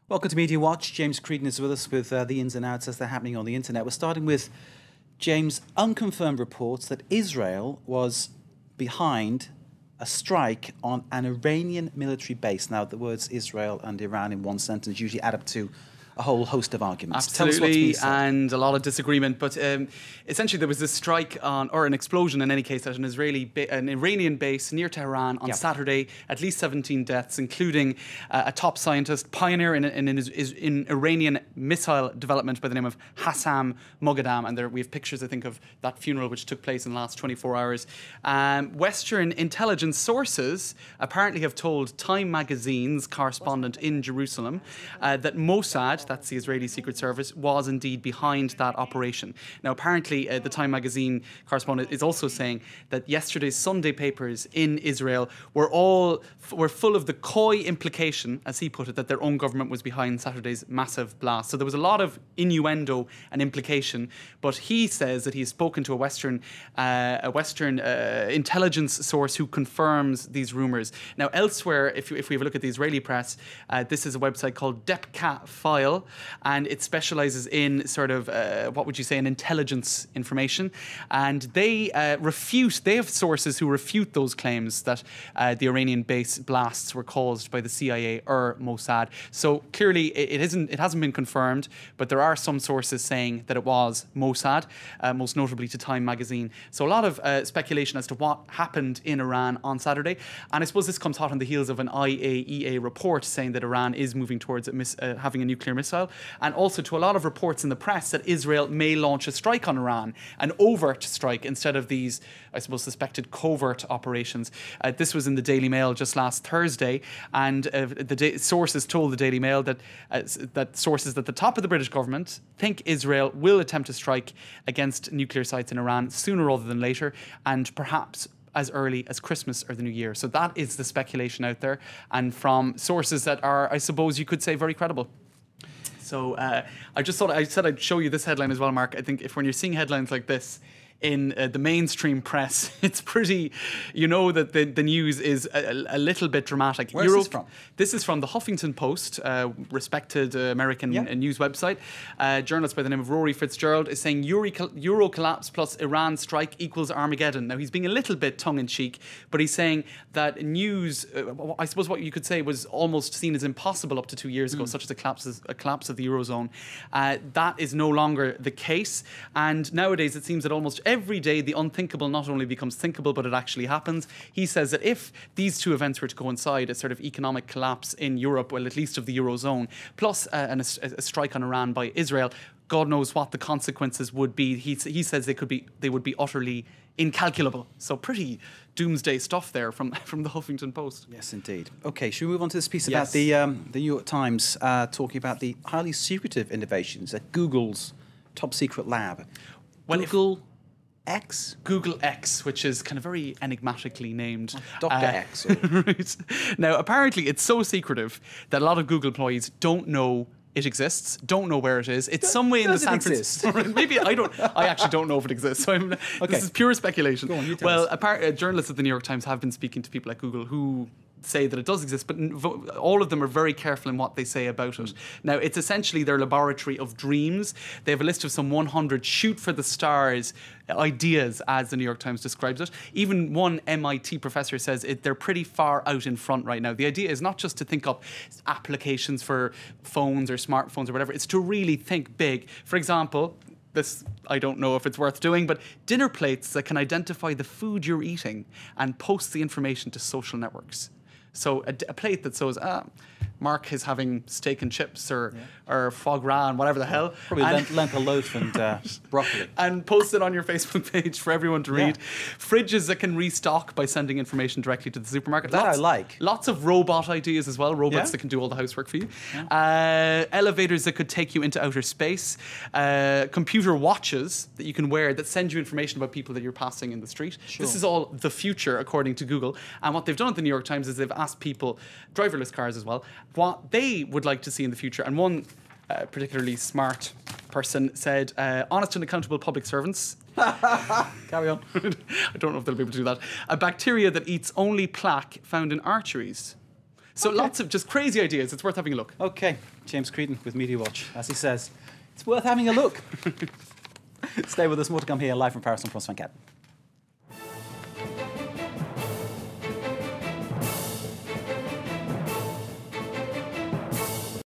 Welcome to Media Watch. James Creedon is with us with the ins and outs as they're happening on the internet. We're starting with James' unconfirmed reports that Israel was behind a strike on an Iranian military base. Now, the words Israel and Iran in one sentence usually add up to a whole host of arguments. Absolutely, and a lot of disagreement. But essentially, there was a strike or an explosion in any case, at an Iranian base near Tehran on Saturday. At least 17 deaths, including a top scientist, pioneer in Iranian missile development by the name of Hassam Moghadam. And we have pictures, I think, of that funeral which took place in the last 24 hours. Western intelligence sources apparently have told Time magazine's correspondent in Jerusalem that Mossad, that's the Israeli Secret Service, was indeed behind that operation. Now, apparently, the Time magazine correspondent is also saying that yesterday's Sunday papers in Israel were full of the coy implication, as he put it, that their own government was behind Saturday's massive blast. So there was a lot of innuendo and implication, but he says that he has spoken to a Western intelligence source who confirms these rumours. Now, elsewhere, if we have a look at the Israeli press, this is a website called Depka File, and it specialises in sort of, what would you say, an intelligence information. And they have sources who refute those claims that the Iranian base blasts were caused by the CIA or Mossad. So clearly it hasn't been confirmed, but there are some sources saying that it was Mossad, most notably to Time magazine. So a lot of speculation as to what happened in Iran on Saturday. And I suppose this comes hot on the heels of an IAEA report saying that Iran is moving towards having a nuclear missile, and also to a lot of reports in the press that Israel may launch a strike on Iran, an overt strike, instead of these, I suppose, suspected covert operations. This was in the Daily Mail just last Thursday, and sources told the Daily Mail that sources at the top of the British government think Israel will attempt a strike against nuclear sites in Iran sooner rather than later, and perhaps as early as Christmas or the New Year. So that is the speculation out there, and from sources that are, I suppose you could say, very credible. So I said I'd show you this headline as well, Mark. I think when you're seeing headlines like this in the mainstream press, it's pretty, that the news is a little bit dramatic. Where's this from? This is from the Huffington Post, respected American news website. A journalist by the name of Rory Fitzgerald is saying Euro collapse plus Iran strike equals Armageddon. Now, he's being a little bit tongue-in-cheek, but he's saying that news, I suppose what you could say was almost seen as impossible up to 2 years ago, such as a collapse of the Eurozone. That is no longer the case. And nowadays, it seems that almost every day the unthinkable not only becomes thinkable, but it actually happens. He says that if these two events were to coincide, a sort of economic collapse in Europe, well, at least of the Eurozone, plus a strike on Iran by Israel, God knows what the consequences would be. He says they would be utterly incalculable. So pretty doomsday stuff there from the Huffington Post. Yes, indeed. Okay, should we move on to this piece about the New York Times talking about the highly secretive innovations at Google's top secret lab? Well, Google X, which is kind of very enigmatically named. Dr. X. Right. Now, apparently it's so secretive that a lot of Google employees don't know it exists, don't know where it is. It's somewhere in the San Francisco. Maybe I actually don't know if it exists. So this is pure speculation. Go on, you tell us. Journalists at the New York Times have been speaking to people at Google who say that it does exist, but all of them are very careful in what they say about it. Now, it's essentially their laboratory of dreams. They have a list of some 100 shoot for the stars ideas, as the New York Times describes it. Even one MIT professor says they're pretty far out in front right now. The idea is not just to think up applications for phones or smartphones or whatever, it's to really think big. For example, this, I don't know if it's worth doing, but dinner plates that can identify the food you're eating and post the information to social networks. So a plate that says, Mark is having steak and chips or foie gras and whatever the hell. Probably lentil loaf and broccoli. And post it on your Facebook page for everyone to read. Fridges that can restock by sending information directly to the supermarket. That I like. Lots of robot ideas as well. Robots that can do all the housework for you. Elevators that could take you into outer space. Computer watches that you can wear that send you information about people that you're passing in the street. Sure. This is all the future, according to Google. And what they've done at the New York Times is they've asked people, driverless cars as well, what they would like to see in the future. And one particularly smart person said, honest and accountable public servants. Carry on. I don't know if they'll be able to do that. A bacteria that eats only plaque found in arteries. So lots of just crazy ideas. It's worth having a look. Okay, James Creedon with Media Watch, as he says, it's worth having a look. Stay with us, more to come here live from Paris on France 24.